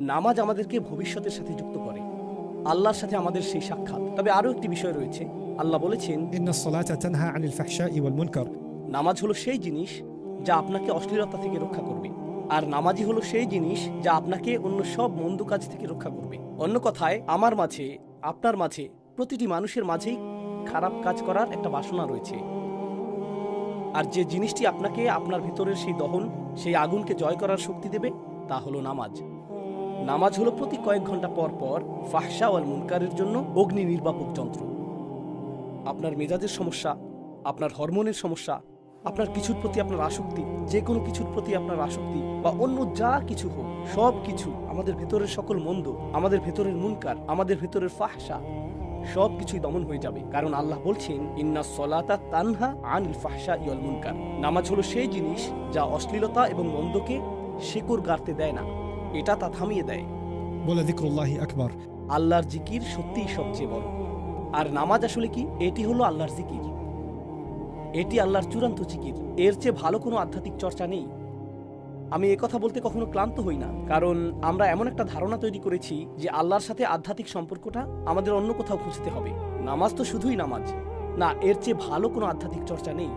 নামাজ আমাদেরকে ভবিষ্যতের সাথে যুক্ত করে, আল্লাহর সাথে আমাদের সেই সাক্ষাৎ। তবে আরও একটি বিষয় রয়েছে, আল্লাহ বলেছেন, ইন্নাস সালাতা তানহা আনিল ফাহশাই ওয়াল মুনকার। নামাজ হলো সেই জিনিস যা আপনাকে অশ্লীলতা থেকে রক্ষা করবে, আর নামাজি হলো সেই জিনিস যা আপনাকে অন্য সব মন্দ কাজ থেকে রক্ষা করবে। অন্য কথায়, আমার মাঝে, আপনার মাঝে, প্রতিটি মানুষের মাঝেই খারাপ কাজ করার একটা বাসনা রয়েছে। আর যে জিনিসটি আপনাকে আপনার ভিতরের সেই দহন, সেই আগুনকে জয় করার শক্তি দেবে, তা হলো নামাজ। নামাজ হলো প্রতি কয়েক ঘন্টা পর পর ফাহশা ওয়াল মুনকারের জন্য অগ্নি নির্বাপক যন্ত্র। আপনার মেজাজের সমস্যা, আপনার হরমোনের সমস্যা, আপনার কিছুর প্রতি আপনার আসক্তি, যে কোনো কিছুর প্রতি আপনার আসক্তি বা অন্য যা কিছু হোক, সব কিছু, আমাদের ভেতরের সকল মন্দ, আমাদের ভেতরের মুনকার, আমাদের ভেতরের ফাহশা, সব কিছুই দমন হয়ে যাবে। কারণ আল্লাহ বলছেন, ইন্নাস সলাতা তানহা আনিল ফাহশা ওয়াল মুনকার। নামাজ হলো সেই জিনিস যা অশ্লীলতা এবং মন্দকে শেকড় গাড়তে দেয় না, এটা তা থামিয়ে দেয়। বলে যিকরুল্লাহি আকবার। আল্লাহর জিকির সত্যিই সবচেয়ে বড়। আর নামাজ আসলে কি? এটি হলো আল্লাহর জিকির, এটি আল্লাহর চূড়ান্ত জিকির। এর চেয়ে ভালো কোনো আধ্যাত্মিক চর্চা নেই। আমি একথা বলতে কখনো ক্লান্ত হই না, কারণ আমরা এমন একটা ধারণা তৈরি করেছি যে আল্লাহর সাথে আধ্যাত্মিক সম্পর্কটা আমাদের অন্য কোথাও খুঁজতে হবে। নামাজ তো শুধুই নামাজ না, এর চেয়ে ভালো কোনো আধ্যাত্মিক চর্চা নেই,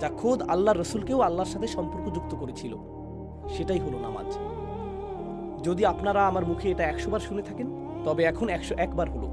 যা খোদ আল্লাহর রসুলকেও আল্লাহর সাথে সম্পর্ক যুক্ত করেছিল। সেটাই হলো নামাজ। যদি আপনারা আমার মুখে এটা 100 বার শুনে থাকেন, তবে এখন 101 বার হলো।